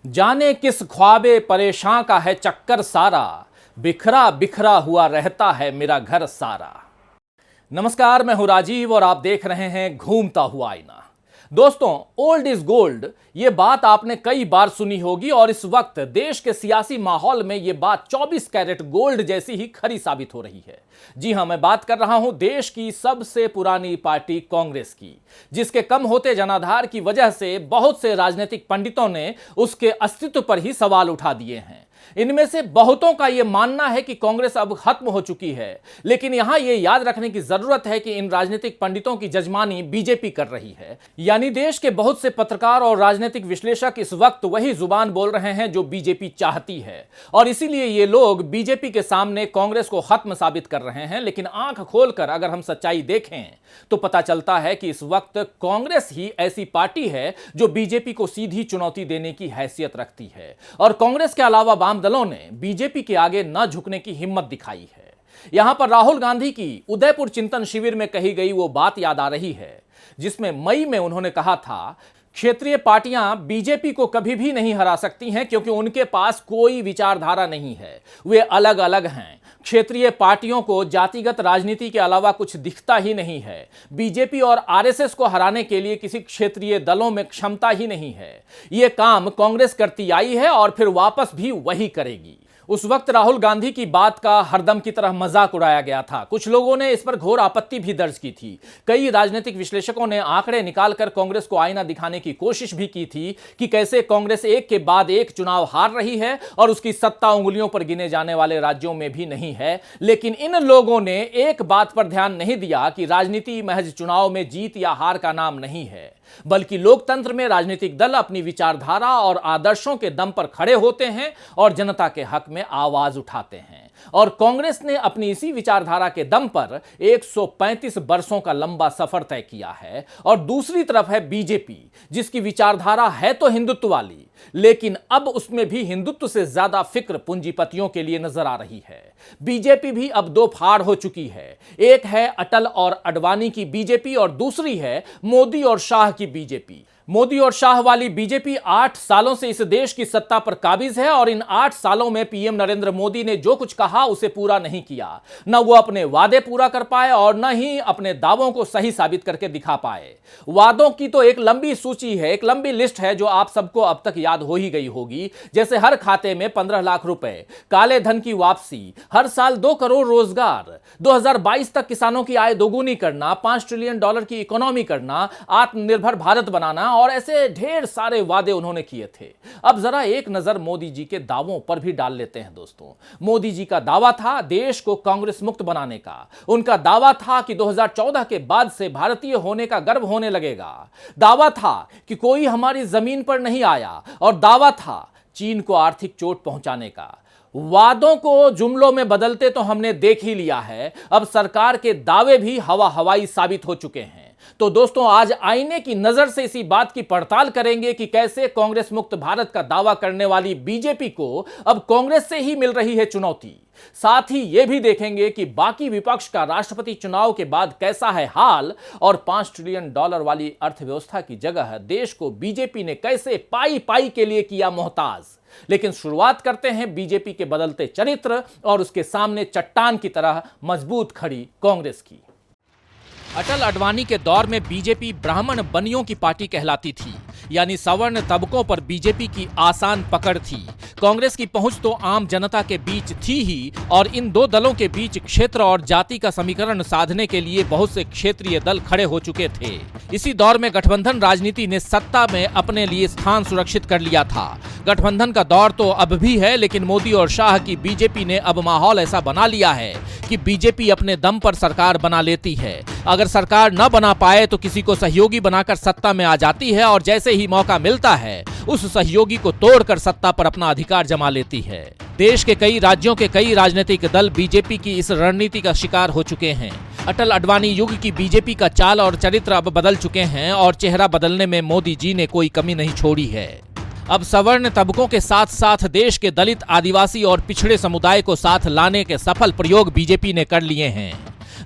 जाने किस ख्वाबे परेशान का है चक्कर सारा, बिखरा बिखरा हुआ रहता है मेरा घर सारा। नमस्कार, मैं हूं राजीव और आप देख रहे हैं घूमता हुआ आईना। दोस्तों, ओल्ड इज गोल्ड, ये बात आपने कई बार सुनी होगी और इस वक्त देश के सियासी माहौल में ये बात 24 कैरेट गोल्ड जैसी ही खरी साबित हो रही है। जी हां, मैं बात कर रहा हूं देश की सबसे पुरानी पार्टी कांग्रेस की, जिसके कम होते जनाधार की वजह से बहुत से राजनीतिक पंडितों ने उसके अस्तित्व पर ही सवाल उठा दिए हैं। इनमें से बहुतों का यह मानना है कि कांग्रेस अब खत्म हो चुकी है, लेकिन यहां यह याद रखने की जरूरत है कि इन राजनीतिक पंडितों की जजमानी बीजेपी कर रही है। यानी देश के बहुत से पत्रकार और राजनीतिक विश्लेषक इस वक्त वही जुबान बोल रहे हैं जो बीजेपी चाहती है, और इसीलिए ये लोग बीजेपी के सामने कांग्रेस को खत्म साबित कर रहे हैं। लेकिन आंख खोलकर अगर हम सच्चाई देखें तो पता चलता है कि इस वक्त कांग्रेस ही ऐसी पार्टी है जो बीजेपी को सीधी चुनौती देने की हैसियत रखती है, और कांग्रेस के अलावा वाम दलों ने बीजेपी के आगे न झुकने की हिम्मत दिखाई है। यहां पर राहुल गांधी की उदयपुर चिंतन शिविर में कही गई वो बात याद आ रही है, जिसमें मई में उन्होंने कहा था, क्षेत्रीय पार्टियां बीजेपी को कभी भी नहीं हरा सकती हैं क्योंकि उनके पास कोई विचारधारा नहीं है, वे अलग अलग हैं। क्षेत्रीय पार्टियों को जातिगत राजनीति के अलावा कुछ दिखता ही नहीं है। बीजेपी और आरएसएस को हराने के लिए किसी क्षेत्रीय दलों में क्षमता ही नहीं है। यह काम कांग्रेस करती आई है और फिर वापस भी वही करेगी। उस वक्त राहुल गांधी की बात का हरदम की तरह मजाक उड़ाया गया था। कुछ लोगों ने इस पर घोर आपत्ति भी दर्ज की थी। कई राजनीतिक विश्लेषकों ने आंकड़े निकालकर कांग्रेस को आईना दिखाने की कोशिश भी की थी कि कैसे कांग्रेस एक के बाद एक चुनाव हार रही है और उसकी सत्ता उंगलियों पर गिने जाने वाले राज्यों में भी नहीं है। लेकिन इन लोगों ने एक बात पर ध्यान नहीं दिया कि राजनीति महज चुनाव में जीत या हार का नाम नहीं है, बल्कि लोकतंत्र में राजनीतिक दल अपनी विचारधारा और आदर्शों के दम पर खड़े होते हैं और जनता के हक में आवाज उठाते हैं। और कांग्रेस ने अपनी इसी विचारधारा के दम पर 135 वर्षों का लंबा सफर तय किया है। और दूसरी तरफ है बीजेपी, जिसकी विचारधारा है तो हिंदुत्व वाली, लेकिन अब उसमें भी हिंदुत्व से ज्यादा फिक्र पूंजीपतियों के लिए नजर आ रही है। बीजेपी भी अब दो फाड़ हो चुकी है। एक है अटल और अडवाणी की बीजेपी और दूसरी है मोदी और शाह की बीजेपी। मोदी और शाह वाली बीजेपी 8 सालों से इस देश की सत्ता पर काबिज है और इन 8 सालों में पीएम नरेंद्र मोदी ने जो कुछ कहा उसे पूरा नहीं किया। न वो अपने वादे पूरा कर पाए और न ही अपने दावों को सही साबित करके दिखा पाए। वादों की तो एक लंबी सूची है, एक लंबी लिस्ट है जो आप सबको अब तक याद हो ही गई होगी। जैसे हर खाते में 15 लाख रुपए, काले धन की वापसी, हर साल 2 करोड़ रोजगार, 2022 तक किसानों की आय दोगुनी करना, $5 ट्रिलियन की इकोनॉमी करना, आत्मनिर्भर भारत बनाना, और ऐसे ढेर सारे वादे उन्होंने किए थे। अब जरा एक नजर मोदी जी के दावों पर भी डाल लेते हैं। दोस्तों, मोदी जी का दावा था देश को कांग्रेस मुक्त बनाने का। उनका दावा था कि 2014 के बाद से भारतीय होने का गर्व होने लगेगा। दावा था कि कोई हमारी जमीन पर नहीं आया, और दावा था चीन को आर्थिक चोट पहुंचाने का। वादों को जुमलों में बदलते तो हमने देख ही लिया है, अब सरकार के दावे भी हवा हवाई साबित हो चुके हैं। तो दोस्तों, आज आईने की नजर से इसी बात की पड़ताल करेंगे कि कैसे कांग्रेस मुक्त भारत का दावा करने वाली बीजेपी को अब कांग्रेस से ही मिल रही है चुनौती। साथ ही यह भी देखेंगे कि बाकी विपक्ष का राष्ट्रपति चुनाव के बाद कैसा है हाल, और $5 ट्रिलियन वाली अर्थव्यवस्था की जगह देश को बीजेपी ने कैसे पाई पाई के लिए किया मोहताज। लेकिन शुरुआत करते हैं बीजेपी के बदलते चरित्र और उसके सामने चट्टान की तरह मजबूत खड़ी कांग्रेस की। अटल अडवाणी के दौर में बीजेपी ब्राह्मण बनियों की पार्टी कहलाती थी, यानी सवर्ण तबकों पर बीजेपी की आसान पकड़ थी। कांग्रेस की पहुंच तो आम जनता के बीच थी ही, और इन दो दलों के बीच क्षेत्र और जाति का समीकरण साधने के लिए बहुत से क्षेत्रीय दल खड़े हो चुके थे। इसी दौर में गठबंधन राजनीति ने सत्ता में अपने लिए स्थान सुरक्षित कर लिया था। गठबंधन का दौर तो अब भी है, लेकिन मोदी और शाह की बीजेपी ने अब माहौल ऐसा बना लिया है कि बीजेपी अपने दम पर सरकार बना लेती है। अगर सरकार न बना पाए तो किसी को सहयोगी बनाकर सत्ता में आ जाती है, और जैसे ही मौका मिलता है उस सहयोगी को तोड़कर सत्ता पर अपना अधिकार जमा लेती है। देश के कई राज्यों के कई राजनीतिक दल बीजेपी की इस रणनीति का शिकार हो चुके हैं। अटल अडवाणी युग की बीजेपी का चाल और चरित्र अब बदल चुके हैं, और चेहरा बदलने में मोदी जी ने कोई कमी नहीं छोड़ी है। अब सवर्ण तबकों के साथ साथ देश के दलित, आदिवासी और पिछड़े समुदाय को साथ लाने के सफल प्रयोग बीजेपी ने कर लिए हैं।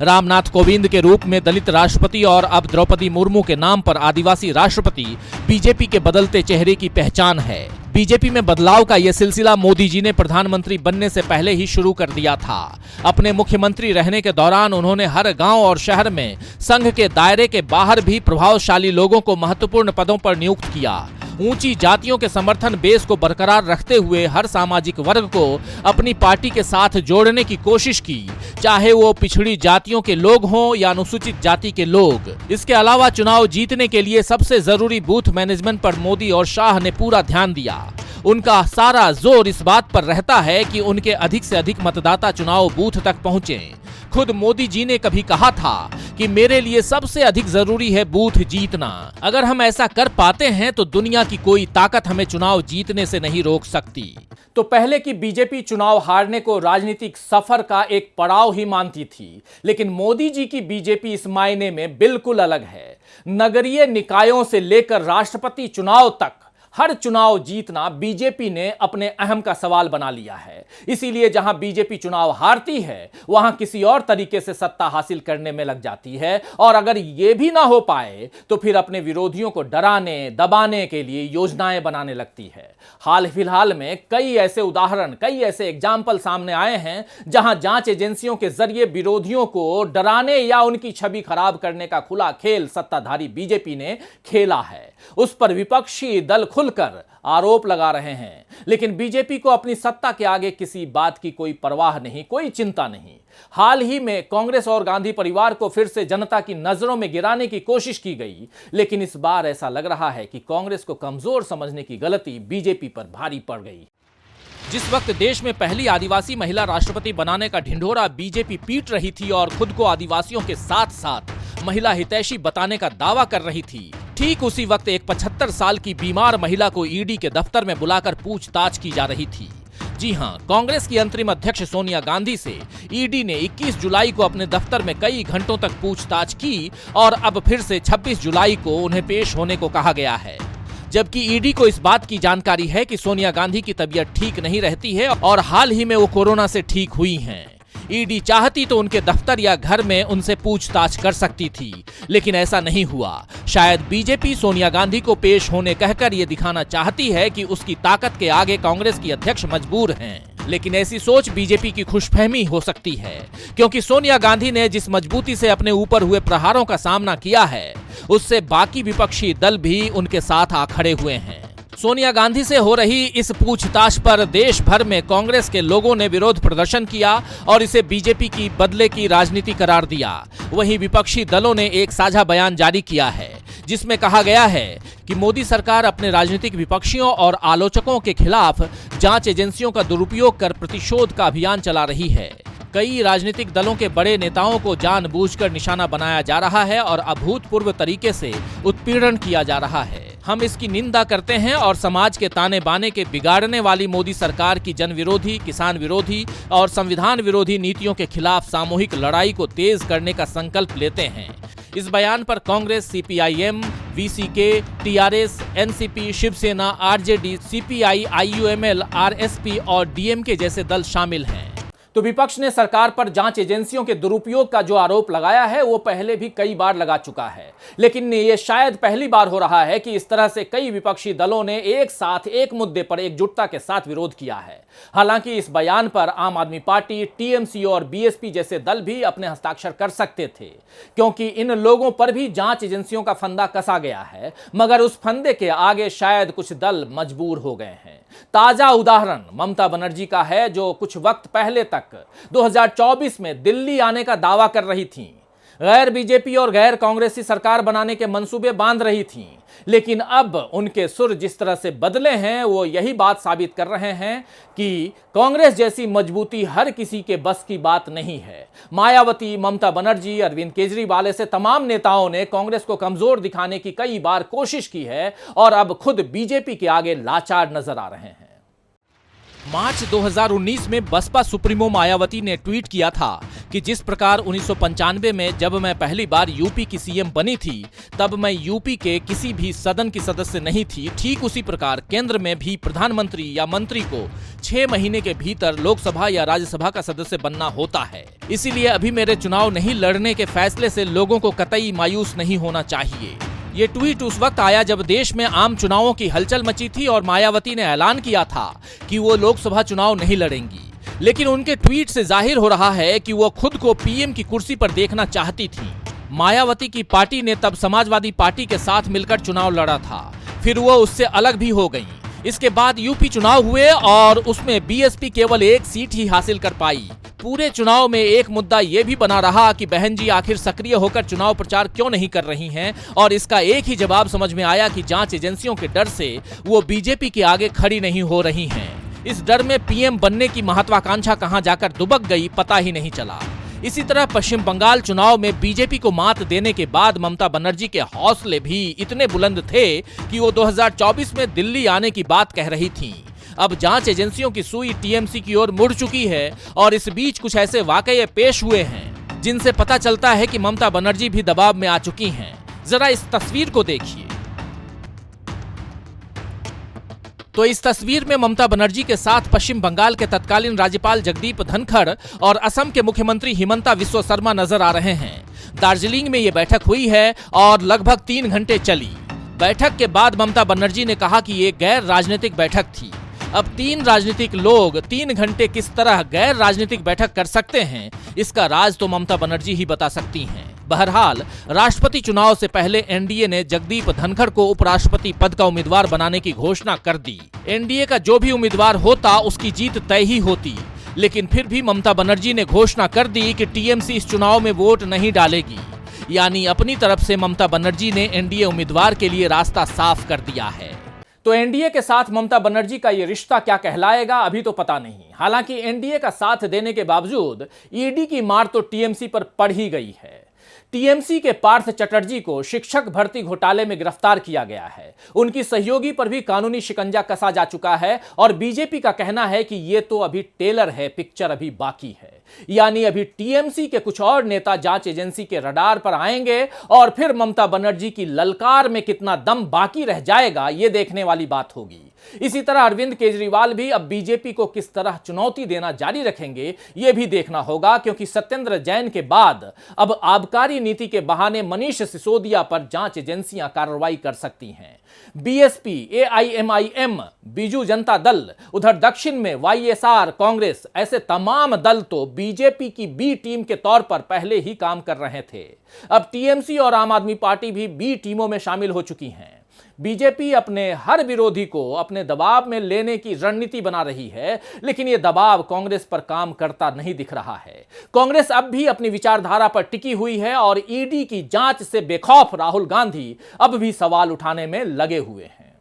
रामनाथ कोविंद के रूप में दलित राष्ट्रपति और अब द्रौपदी मुर्मू के नाम पर आदिवासी राष्ट्रपति बीजेपी के बदलते चेहरे की पहचान है। बीजेपी में बदलाव का यह सिलसिला मोदी जी ने प्रधानमंत्री बनने से पहले ही शुरू कर दिया था। अपने मुख्यमंत्री रहने के दौरान उन्होंने हर गांव और शहर में संघ के दायरे के बाहर भी प्रभावशाली लोगों को महत्वपूर्ण पदों पर नियुक्त किया। ऊंची जातियों के समर्थन बेस को बरकरार रखते हुए हर सामाजिक वर्ग को अपनी पार्टी के साथ जोड़ने की कोशिश की, चाहे वो पिछड़ी जातियों के लोग हों या अनुसूचित जाति के लोग। इसके अलावा चुनाव जीतने के लिए सबसे जरूरी बूथ मैनेजमेंट पर मोदी और शाह ने पूरा ध्यान दिया। उनका सारा जोर इस बात पर रहता है कि उनके अधिक से अधिक मतदाता चुनाव बूथ तक पहुंचे। खुद मोदी जी ने कभी कहा था कि मेरे लिए सबसे अधिक जरूरी है बूथ जीतना। अगर हम ऐसा कर पाते हैं तो दुनिया की कोई ताकत हमें चुनाव जीतने से नहीं रोक सकती। तो पहले की बीजेपी चुनाव हारने को राजनीतिक सफर का एक पड़ाव ही मानती थी, लेकिन मोदी जी की बीजेपी इस मायने में बिल्कुल अलग है। नगरीय निकायों से लेकर राष्ट्रपति चुनाव तक हर चुनाव जीतना बीजेपी ने अपने अहम का सवाल बना लिया है। इसीलिए जहां बीजेपी चुनाव हारती है वहां किसी और तरीके से सत्ता हासिल करने में लग जाती है, और अगर यह भी ना हो पाए तो फिर अपने विरोधियों को डराने दबाने के लिए योजनाएं बनाने लगती है। हाल फिलहाल में कई ऐसे उदाहरण, कई ऐसे एग्जाम्पल सामने आए हैं जहां जांच एजेंसियों के जरिए विरोधियों को डराने या उनकी छवि खराब करने का खुला खेल सत्ताधारी बीजेपी ने खेला है। उस पर विपक्षी दल खुलकर आरोप लगा रहे हैं, लेकिन बीजेपी को अपनी सत्ता के आगे किसी बात की कोई परवाह नहीं, कोई चिंता नहीं। हाल ही में कांग्रेस और गांधी परिवार को फिर से जनता की नजरों में गिराने की कोशिश की गई, लेकिन इस बार ऐसा लग रहा है कि कांग्रेस को कमजोर समझने की गलती बीजेपी पर भारी पड़ गई। जिस वक्त देश में पहली आदिवासी महिला राष्ट्रपति बनाने का ढिंढोरा बीजेपी पीट रही थी और खुद को आदिवासियों के साथ साथ महिला हितैषी बताने का दावा कर रही थी, ठीक उसी वक्त एक 75 साल की बीमार महिला को ईडी के दफ्तर में बुलाकर पूछताछ की जा रही थी। जी हां, कांग्रेस की अंतरिम अध्यक्ष सोनिया गांधी से ईडी ने 21 जुलाई को अपने दफ्तर में कई घंटों तक पूछताछ की और अब फिर से 26 जुलाई को उन्हें पेश होने को कहा गया है। जबकि ईडी को इस बात की जानकारी है कि सोनिया गांधी की तबीयत ठीक नहीं रहती है और हाल ही में वो कोरोना से ठीक हुई हैं। ईडी चाहती तो उनके दफ्तर या घर में उनसे पूछताछ कर सकती थी, लेकिन ऐसा नहीं हुआ। शायद बीजेपी सोनिया गांधी को पेश होने कहकर ये दिखाना चाहती है कि उसकी ताकत के आगे कांग्रेस की अध्यक्ष मजबूर हैं। लेकिन ऐसी सोच बीजेपी की खुशफहमी हो सकती है, क्योंकि सोनिया गांधी ने जिस मजबूती से अपने ऊपर हुए प्रहारों का सामना किया है, उससे बाकी विपक्षी दल भी उनके साथ आ खड़े हुए हैं। सोनिया गांधी से हो रही इस पूछताछ पर देश भर में कांग्रेस के लोगों ने विरोध प्रदर्शन किया और इसे बीजेपी की बदले की राजनीति करार दिया। वहीं विपक्षी दलों ने एक साझा बयान जारी किया है, जिसमें कहा गया है कि मोदी सरकार अपने राजनीतिक विपक्षियों और आलोचकों के खिलाफ जांच एजेंसियों का दुरुपयोग कर प्रतिशोध का अभियान चला रही है। कई राजनीतिक दलों के बड़े नेताओं को जानबूझकर निशाना बनाया जा रहा है और अभूतपूर्व तरीके से उत्पीड़न किया जा रहा है। हम इसकी निंदा करते हैं और समाज के ताने बाने के बिगाड़ने वाली मोदी सरकार की जन विरोधी, किसान विरोधी और संविधान विरोधी नीतियों के खिलाफ सामूहिक लड़ाई को तेज करने का संकल्प लेते हैं। इस बयान पर Congress, CPIM, VCK, TRS, NCP, Shiv Sena, RJD, CPI, IUML, RSP और डीएमके जैसे दल शामिल हैं। तो विपक्ष ने सरकार पर जांच एजेंसियों के दुरुपयोग का जो आरोप लगाया है वो पहले भी कई बार लगा चुका है, लेकिन ये शायद पहली बार हो रहा है कि इस तरह से कई विपक्षी दलों ने एक साथ एक मुद्दे पर एकजुटता के साथ विरोध किया है। हालांकि इस बयान पर आम आदमी पार्टी, टीएमसी और बीएसपी जैसे दल भी अपने हस्ताक्षर कर सकते थे, क्योंकि इन लोगों पर भी जांच एजेंसियों का फंदा कसा गया है, मगर उस फंदे के आगे शायद कुछ दल मजबूर हो गए हैं। ताजा उदाहरण ममता बनर्जी का है, जो कुछ वक्त पहले तक 2024 में दिल्ली आने का दावा कर रही थीं, गैर बीजेपी और गैर कांग्रेसी सरकार बनाने के मंसूबे बांध रही थीं, लेकिन अब उनके सुर जिस तरह से बदले हैं वो यही बात साबित कर रहे हैं कि कांग्रेस जैसी मजबूती हर किसी के बस की बात नहीं है। मायावती, ममता बनर्जी, अरविंद केजरीवाल ऐसे तमाम नेताओं ने कांग्रेस को कमजोर दिखाने की कई बार कोशिश की है और अब खुद बीजेपी के आगे लाचार नजर आ रहे हैं। मार्च 2019 में बसपा सुप्रीमो मायावती ने ट्वीट किया था कि जिस प्रकार 1995 में जब मैं पहली बार यूपी की सीएम बनी थी तब मैं यूपी के किसी भी सदन की सदस्य नहीं थी, ठीक उसी प्रकार केंद्र में भी प्रधानमंत्री या मंत्री को 6 महीने के भीतर लोकसभा या राज्यसभा का सदस्य बनना होता है। इसीलिए अभी मेरे चुनाव नहीं लड़ने के फैसले से लोगों को कतई मायूस नहीं होना चाहिए। ये ट्वीट उस वक्त आया जब देश में आम चुनावों की हलचल मची थी और मायावती ने ऐलान किया था कि वो लोकसभा चुनाव नहीं लड़ेंगी। लेकिन उनके ट्वीट से जाहिर हो रहा है कि वो खुद को पीएम की कुर्सी पर देखना चाहती थी। मायावती की पार्टी ने तब समाजवादी पार्टी के साथ मिलकर चुनाव लड़ा था, फिर वो उससे अलग भी हो गई। इसके बाद यूपी चुनाव हुए और उसमें बीएसपी केवल 1 सीट ही हासिल कर पाई। पूरे चुनाव में एक मुद्दा ये भी बना रहा कि बहन जी आखिर सक्रिय होकर चुनाव प्रचार क्यों नहीं कर रही हैं, और इसका एक ही जवाब समझ में आया कि जांच एजेंसियों के डर से वो बीजेपी के आगे खड़ी नहीं हो रही हैं। इस डर में पीएम बनने की महत्वाकांक्षा कहां जाकर दुबक गई पता ही नहीं चला। इसी तरह पश्चिम बंगाल चुनाव में बीजेपी को मात देने के बाद ममता बनर्जी के हौसले भी इतने बुलंद थे कि वो 2024 में दिल्ली आने की बात कह रही थीं। अब जांच एजेंसियों की सुई टीएमसी की ओर मुड़ चुकी है और इस बीच कुछ ऐसे वाकये पेश हुए हैं जिनसे पता चलता है कि ममता बनर्जी भी दबाव में आ चुकी हैं। जरा इस तस्वीर को देखिए। तो इस तस्वीर में ममता बनर्जी के साथ पश्चिम बंगाल के तत्कालीन राज्यपाल जगदीप धनखड़ और असम के मुख्यमंत्री हिमंता बिस्वा शर्मा नजर आ रहे हैं। दार्जिलिंग में ये बैठक हुई है और लगभग 3 घंटे चली। बैठक के बाद ममता बनर्जी ने कहा कि ये गैर राजनीतिक बैठक थी। अब 3 राजनीतिक लोग 3 घंटे किस तरह गैर राजनीतिक बैठक कर सकते हैं, इसका राज तो ममता बनर्जी ही बता सकती हैं। बहरहाल राष्ट्रपति चुनाव से पहले एनडीए ने जगदीप धनखड़ को उपराष्ट्रपति पद का उम्मीदवार बनाने की घोषणा कर दी। एनडीए का जो भी उम्मीदवार होता उसकी जीत तय ही होती, लेकिन फिर भी ममता बनर्जी ने घोषणा कर दी कि टीएमसी इस चुनाव में वोट नहीं डालेगी। यानी अपनी तरफ से ममता बनर्जी ने एनडीए उम्मीदवार के लिए रास्ता साफ कर दिया है। तो एनडीए के साथ ममता बनर्जी का ये रिश्ता क्या कहलाएगा अभी तो पता नहीं। हालांकि एनडीए का साथ देने के बावजूद ईडी की मार तो टीएमसी पर पड़ ही गई है। टीएमसी के पार्थ चटर्जी को शिक्षक भर्ती घोटाले में गिरफ्तार किया गया है। उनकी सहयोगी पर भी कानूनी शिकंजा कसा जा चुका है और बीजेपी का कहना है कि ये तो अभी टेलर है, पिक्चर अभी बाकी है। यानी अभी टीएमसी के कुछ और नेता जांच एजेंसी के रडार पर आएंगे और फिर ममता बनर्जी की ललकार में कितना दम बाकी रह जाएगा, ये देखने वाली बात होगी। इसी तरह अरविंद केजरीवाल भी अब बीजेपी को किस तरह चुनौती देना जारी रखेंगे, यह भी देखना होगा, क्योंकि सत्येंद्र जैन के बाद अब आबकारी नीति के बहाने मनीष सिसोदिया पर जांच एजेंसियां कार्रवाई कर सकती हैं। बीएसपी, एआईएमआईएम, बीजू जनता दल, उधर दक्षिण में वाईएसआर, कांग्रेस, ऐसे तमाम दल तो बीजेपी की बी टीम के तौर पर पहले ही काम कर रहे थे। अब टीएमसी और आम आदमी पार्टी भी बी टीमों में शामिल हो चुकी हैं। बीजेपी अपने हर विरोधी को अपने दबाव में लेने की रणनीति बना रही है, लेकिन यह दबाव कांग्रेस पर काम करता नहीं दिख रहा है। कांग्रेस अब भी अपनी विचारधारा पर टिकी हुई है और ईडी की जांच से बेखौफ राहुल गांधी अब भी सवाल उठाने में लगे हुए हैं।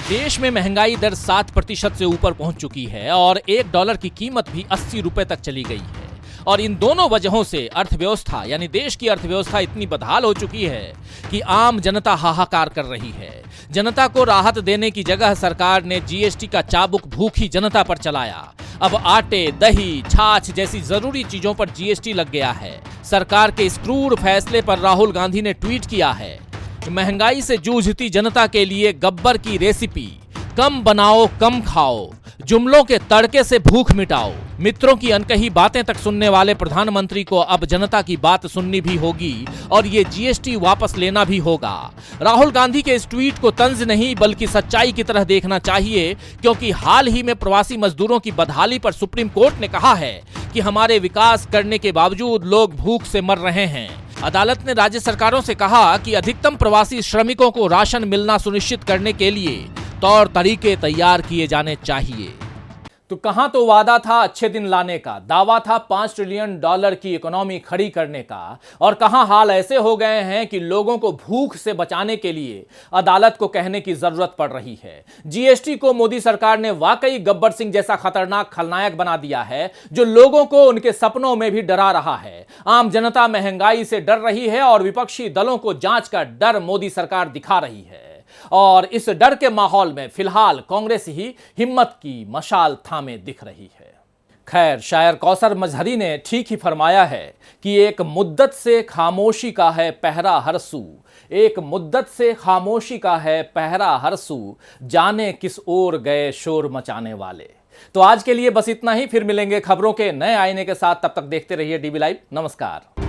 देश में महंगाई दर 7% से ऊपर पहुंच चुकी है और $1 की कीमत भी 80 रुपए तक चली गई है। और इन दोनों वजहों से अर्थव्यवस्था यानी देश की अर्थव्यवस्था इतनी बदहाल हो चुकी है कि आम जनता हाहाकार कर रही है। जनता को राहत देने की जगह सरकार ने जीएसटी का चाबुक भूखी जनता पर चलाया। अब आटे, दही, छाछ जैसी जरूरी चीजों पर जीएसटी लग गया है। सरकार के इस क्रूर फैसले पर राहुल गांधी ने ट्वीट किया है, महंगाई से जूझती जनता के लिए गब्बर की रेसिपी, कम बनाओ कम खाओ, जुमलों के तड़के से भूख मिटाओ। मित्रों की अनकही बातें तक सुनने वाले प्रधानमंत्री को अब जनता की बात सुननी भी होगी और ये जीएसटी वापस लेना भी होगा। राहुल गांधी के इस ट्वीट को तंज नहीं बल्कि सच्चाई की तरह देखना चाहिए, क्योंकि हाल ही में प्रवासी मजदूरों की बदहाली पर सुप्रीम कोर्ट ने कहा है कि हमारे विकास करने के बावजूद लोग भूख से मर रहे हैं। अदालत ने राज्य सरकारों से कहा कि अधिकतम प्रवासी श्रमिकों को राशन मिलना सुनिश्चित करने के लिए तौर तरीके तैयार किए जाने चाहिए। तो कहां तो वादा था अच्छे दिन लाने का, दावा था $5 ट्रिलियन की इकोनॉमी खड़ी करने का, और कहां हाल ऐसे हो गए हैं कि लोगों को भूख से बचाने के लिए अदालत को कहने की जरूरत पड़ रही है। जीएसटी को मोदी सरकार ने वाकई गब्बर सिंह जैसा खतरनाक खलनायक बना दिया है, जो लोगों को उनके सपनों में भी डरा रहा है। आम जनता महंगाई से डर रही है और विपक्षी दलों को जांच का डर मोदी सरकार दिखा रही है। और इस डर के माहौल में फिलहाल कांग्रेस ही हिम्मत की मशाल थामे दिख रही है। खैर, शायर कौसर मजहरी ने ठीक ही फरमाया है कि एक मुद्दत से खामोशी का है पहरा हर सू, एक मुद्दत से खामोशी का है पहरा हर सू, जाने किस ओर गए शोर मचाने वाले। तो आज के लिए बस इतना ही, फिर मिलेंगे खबरों के नए आईने के साथ। तब तक देखते रहिए डीबी लाइव। नमस्कार।